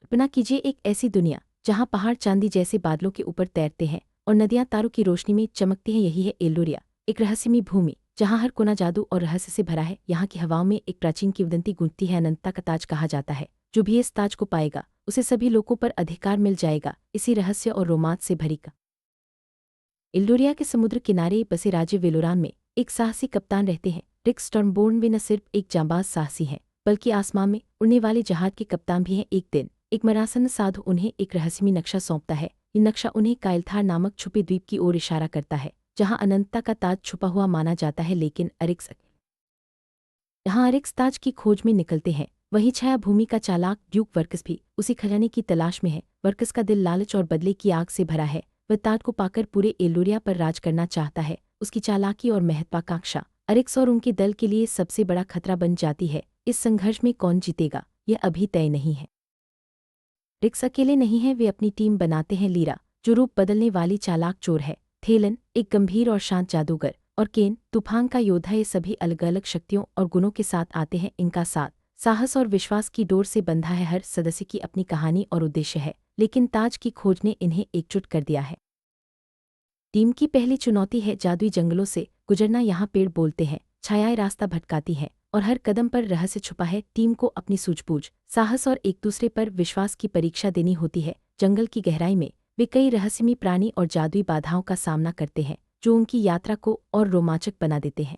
कल्पना कीजिए एक ऐसी दुनिया जहां पहाड़ चांदी जैसे बादलों के ऊपर तैरते हैं और नदियां तारों की रोशनी में चमकती हैं। यही है एल्डोरिया, एक रहस्यमयी भूमि जहां हर कोना जादू और रहस्य से भरा है। यहाँ की हवाओं में एक प्राचीन किंवदंती गूंजती है, अनंतता का ताज कहा जाता है। जो भी इस ताज को पाएगा उसे सभी लोगों पर अधिकार मिल जाएगा। इसी रहस्य और रोमांच से भरी का एल्डोरिया के समुद्र किनारे बसे राज्य वेलोरान में एक साहसी कप्तान रहते हैं। रिक स्टॉर्मबोर्न वे न सिर्फ एक जांबाज साहसी हैं बल्कि आसमान में उड़ने वाले जहाज के कप्तान भी हैं। एक दिन एक मरासन साधु उन्हें एक रहस्यमयी नक्शा सौंपता है। ये नक्शा उन्हें काइलथार नामक छुपे द्वीप की ओर इशारा करता है जहां अनंतता का ताज छुपा हुआ माना जाता है। लेकिन यहाँ अरिक्स ताज की खोज में निकलते हैं। वही छाया भूमि का चालाक ड्यूक वर्कस भी उसी खजाने की तलाश में है। वर्कस का दिल लालच और बदले की आग से भरा है। वह ताज को पाकर पूरे एल्डोरिया पर राज करना चाहता है। उसकी चालाकी और महत्वाकांक्षा अरिक्स और उनके दल के लिए सबसे बड़ा खतरा बन जाती है। इस संघर्ष में कौन जीतेगा यह अभी तय नहीं है। रिक्स अकेले नहीं है, वे अपनी टीम बनाते हैं। लीरा जो रूप बदलने वाली चालाक चोर है, थेलन एक गंभीर और शांत जादूगर, और केन तूफान का योद्धा। ये सभी अलग अलग शक्तियों और गुणों के साथ आते हैं। इनका साथ साहस और विश्वास की डोर से बंधा है। हर सदस्य की अपनी कहानी और उद्देश्य है, लेकिन ताज की खोज ने इन्हें एकजुट कर दिया है। टीम की पहली चुनौती है जादुई जंगलों से गुजरना। यहाँ पेड़ बोलते हैं, छायाएं रास्ता भटकाती हैं और हर कदम पर रहस्य छुपा है। टीम को अपनी सूझबूझ, साहस और एक दूसरे पर विश्वास की परीक्षा देनी होती है। जंगल की गहराई में वे कई रहस्यमयी प्राणी और जादुई बाधाओं का सामना करते हैं जो उनकी यात्रा को और रोमांचक बना देते हैं।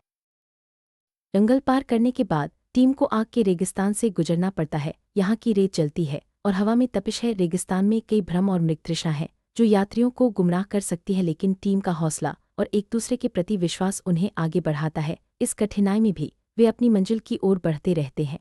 जंगल पार करने के बाद टीम को आग के रेगिस्तान से गुजरना पड़ता है। यहाँ की रेत जलती है और हवा में तपिश है। रेगिस्तान में कई भ्रम और मृग तृष्णा है जो यात्रियों को गुमराह कर सकती है, लेकिन टीम का हौसला और एक दूसरे के प्रति विश्वास उन्हें आगे बढ़ाता है। इस कठिनाई में भी वे अपनी मंजिल की ओर बढ़ते रहते हैं।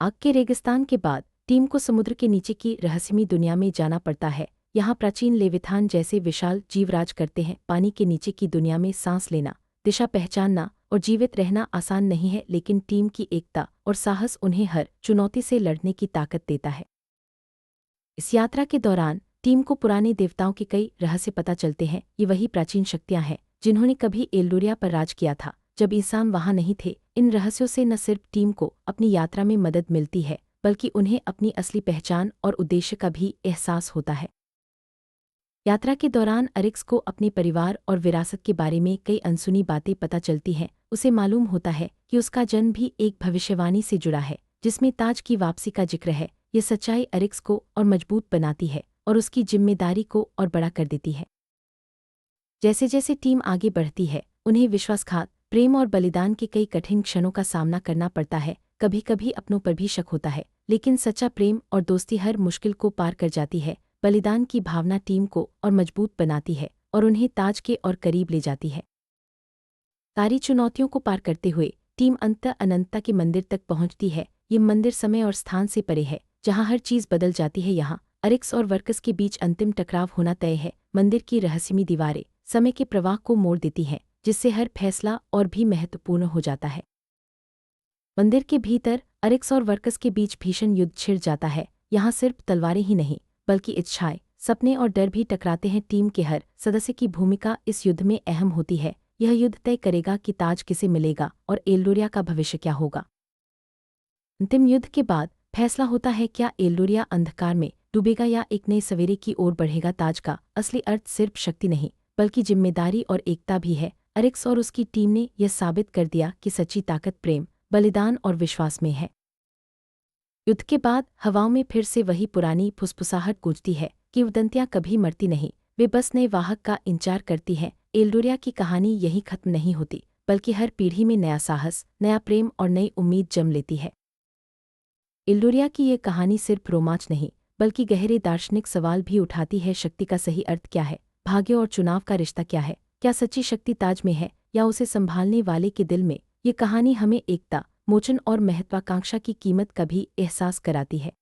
आग के रेगिस्तान के बाद टीम को समुद्र के नीचे की रहस्यमयी दुनिया में जाना पड़ता है। यहाँ प्राचीन लेविथान जैसे विशाल जीव राज करते हैं। पानी के नीचे की दुनिया में सांस लेना, दिशा पहचानना और जीवित रहना आसान नहीं है, लेकिन टीम की एकता और साहस उन्हें हर चुनौती से लड़ने की ताकत देता है। इस यात्रा के दौरान टीम को पुराने देवताओं के कई रहस्य पता चलते हैं। ये वही प्राचीन शक्तियां हैं जिन्होंने कभी एल्डोरिया पर राज किया था जब इंसान वहां नहीं थे। इन रहस्यों से न सिर्फ टीम को अपनी यात्रा में मदद मिलती है बल्कि उन्हें अपनी असली पहचान और उद्देश्य का भी एहसास होता है। यात्रा के दौरान अरिक्स को अपने परिवार और विरासत के बारे में कई अनसुनी बातें पता चलती हैं। उसे मालूम होता है कि उसका जन्म भी एक भविष्यवाणी से जुड़ा है जिसमें ताज की वापसी का जिक्र है। ये सच्चाई अरिक्स को और मजबूत बनाती है और उसकी जिम्मेदारी को और बड़ा कर देती है। जैसे जैसे टीम आगे बढ़ती है उन्हें विश्वासघात, प्रेम और बलिदान के कई कठिन क्षणों का सामना करना पड़ता है। कभी कभी अपनों पर भी शक होता है, लेकिन सच्चा प्रेम और दोस्ती हर मुश्किल को पार कर जाती है। बलिदान की भावना टीम को और मजबूत बनाती है और उन्हें ताज के और करीब ले जाती है। सारी चुनौतियों को पार करते हुए टीम अनंतता के मंदिर तक पहुंचती है। ये मंदिर समय और स्थान से परे है जहां हर चीज बदल जाती है। यहाँ अरिक्स और वर्कस के बीच अंतिम टकराव होना तय है। मंदिर की रहस्यमयी दीवारें समय के प्रवाह को मोड़ देती हैं, जिससे हर फैसला और भी महत्वपूर्ण हो जाता है। मंदिर के भीतर अरिक्स और वर्कस के बीच भीषण युद्ध छिड़ जाता है। यहाँ सिर्फ तलवारें ही नहीं बल्कि इच्छाएं, सपने और डर भी टकराते हैं। टीम के हर सदस्य की भूमिका इस युद्ध में अहम होती है। यह युद्ध तय करेगा कि ताज किसे मिलेगा और एल्डोरिया का भविष्य क्या होगा। अंतिम युद्ध के बाद फैसला होता है, क्या एल्डोरिया अंधकार में डूबेगा या एक नए सवेरे की ओर बढ़ेगा। ताज का असली अर्थ सिर्फ शक्ति नहीं बल्कि जिम्मेदारी और एकता भी है। अरिक्स और उसकी टीम ने यह साबित कर दिया कि सच्ची ताकत प्रेम, बलिदान और विश्वास में है। युद्ध के बाद हवाओं में फिर से वही पुरानी फुसफुसाहट गूंजती है। किंवदंतियां कभी मरती नहीं, वे बस नए वाहक का इंतजार करती हैं। एल्डोरिया की कहानी यही खत्म नहीं होती बल्कि हर पीढ़ी में नया साहस, नया प्रेम और नई उम्मीद जन्म लेती है। एल्डोरिया की ये कहानी सिर्फ रोमांच नहीं बल्कि गहरे दार्शनिक सवाल भी उठाती है। शक्ति का सही अर्थ क्या है? भाग्य और चुनाव का रिश्ता क्या है? क्या सच्ची शक्ति ताज में है या उसे संभालने वाले के दिल में? ये कहानी हमें एकता, मोचन और महत्वाकांक्षा की कीमत का भी एहसास कराती है।